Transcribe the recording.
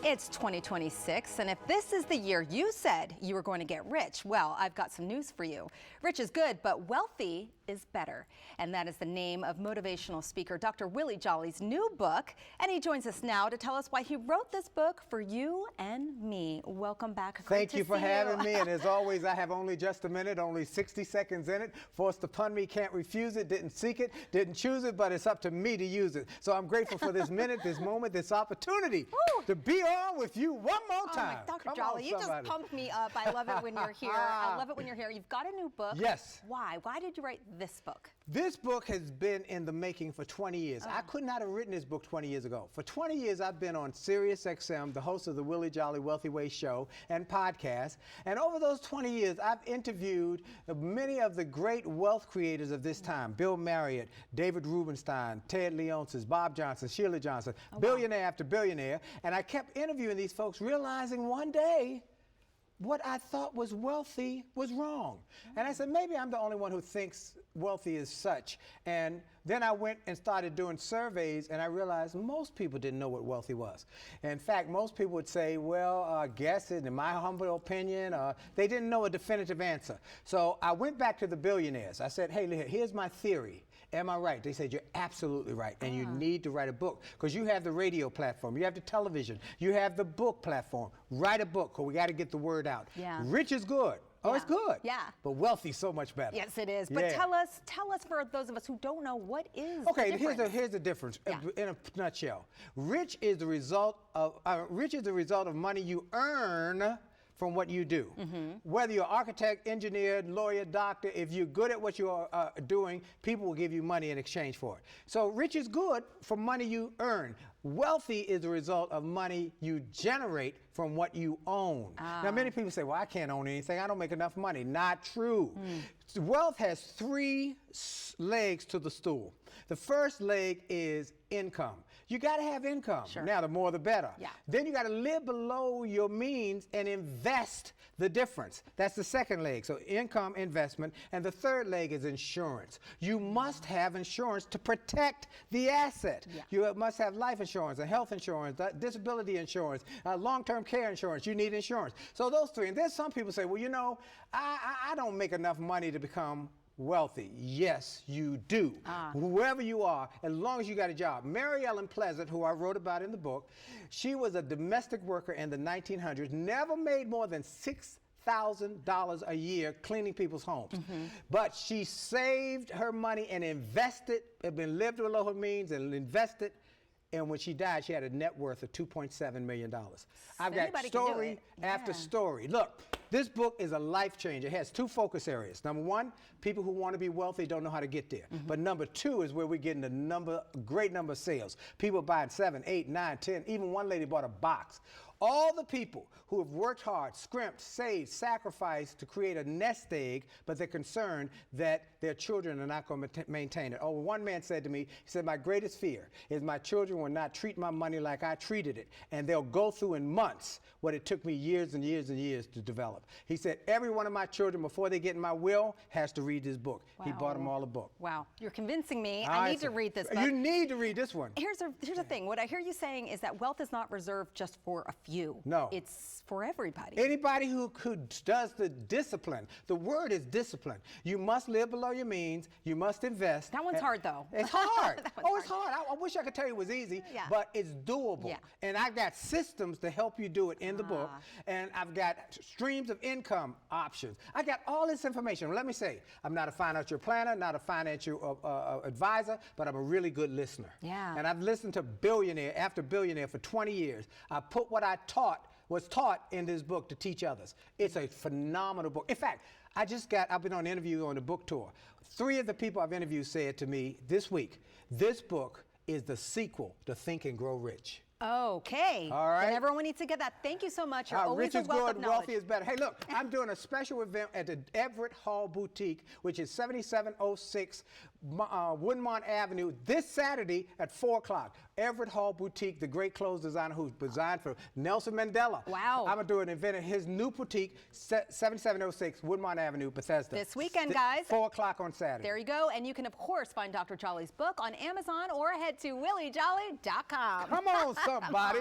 It's 2026, and if this is the year you said you were going to get rich, well, I've got some news for you. Rich is good, but wealthy is better. And that is the name of motivational speaker Dr. Willie Jolley's new book. And he joins us now to tell us why he wrote this book for you and me. Welcome back. Thank you for having me. And as always, I have only just a minute, only 60 seconds in it. Forced upon me, can't refuse it, didn't seek it, didn't choose it, but it's up to me to use it. So I'm grateful for this minute, this moment, this opportunity to be on with you one more time. Oh, Dr. Jolley, you just pumped me up. I love it when you're here. I love it when you're here. You've got a new book. Yes. Why? Why did you write this book? This book has been in the making for 20 years. I could not have written this book 20 years ago. For 20 years, I've been on Sirius XM, the host of the Willie Jolley Wealthy Way show and podcast. And over those 20 years, I've interviewed many of the great wealth creators of this time. Bill Marriott, David Rubenstein, Ted Leonsis, Bob Johnson, Sheila Johnson, billionaire after billionaire. And I kept interviewing these folks, realizing one day, what I thought was wealthy was wrong. And I said, maybe I'm the only one who thinks wealthy is such. And then I went and started doing surveys, and I realized most people didn't know what wealthy was. In fact, most people would say, well, guess it, in my humble opinion, they didn't know a definitive answer. So I went back to the billionaires. I said, hey, here's my theory. Am I right? They said, you're absolutely right, and you need to write a book, because you have the radio platform, you have the television, you have the book platform. Write a book, because we got to get the word out. Yeah. Rich is good. Oh, it's good. Yeah. But wealthy is so much better. Yes, it is. But tell us for those of us who don't know, what is okay, the difference? here's the difference in a nutshell. Rich is the result of money you earn from what you do. Whether you're architect, engineer, lawyer, doctor, if you're good at what you're doing, people will give you money in exchange for it. So rich is good for money you earn. Wealthy is the result of money you generate from what you own. Now, many people say, well, I can't own anything. I don't make enough money. Not true. Wealth has three legs to the stool. The first leg is income. You got to have income. Sure. Now, the more the better. Yeah. Then you got to live below your means and invest the difference. That's the second leg. So income, investment. And the third leg is insurance. You must have insurance to protect the asset. Yeah. You must have life insurance, and health insurance, disability insurance, long-term care insurance. You need insurance. So those three. And then some people say, well, you know, I don't make enough money to become wealthy. Yes, you do. Whoever you are, as long as you got a job. Mary Ellen Pleasant, who I wrote about in the book, she was a domestic worker in the 1900s, never made more than $6,000 a year cleaning people's homes. But she saved her money and invested, lived below her means and invested. And when she died, she had a net worth of $2.7 million. I've got story after story. Look, this book is a life changer. It has two focus areas. Number one, people who want to be wealthy don't know how to get there. But number two is where we're getting a great number of sales. People buying 7, 8, 9, 10. Even one lady bought a box. All the people who have worked hard, scrimped, saved, sacrificed to create a nest egg, but they're concerned that their children are not going to maintain it. Oh, one man said to me, he said, my greatest fear is my children will not treat my money like I treated it, and they'll go through in months what it took me years and years and years to develop. He said, every one of my children, before they get in my will, has to read this book. He bought them all a book. Wow, you're convincing me. I need to read this book. You need to read this one. Here's the thing. What I hear you saying is that wealth is not reserved just for a few. No. It's for everybody. Anybody who does the discipline. The word is discipline. You must live below your means. You must invest. That one's hard, though. It's hard. It's hard. I wish I could tell you it was easy, but it's doable. Yeah. And I've got systems to help you do it in the book. And I've got streams of income options. I got all this information. Let me say, I'm not a financial planner, not a financial advisor, but I'm a really good listener. Yeah. And I've listened to billionaire after billionaire for 20 years. I put what I was taught in this book to teach others. It's a phenomenal book. In fact, I've been on an interview on a book tour. 3 of the people I've interviewed said to me this week, this book is the sequel to Think and Grow Rich. Okay. All right. And everyone needs to get that. Thank you so much. You're always rich is a wealth good, of knowledge. wealthy is better. Hey, look, I'm doing a special event at the Everett Hall Boutique, which is 7706 Woodmont Avenue, this Saturday at 4 o'clock. Everett Hall Boutique, the great clothes designer who designed for Nelson Mandela. Wow. I'm going to do an event at his new boutique, 7706 Woodmont Avenue, Bethesda. This weekend, guys. 4 o'clock on Saturday. There you go. And you can, of course, find Dr. Jolley's book on Amazon or head to williejolly.com. Come on, somebody.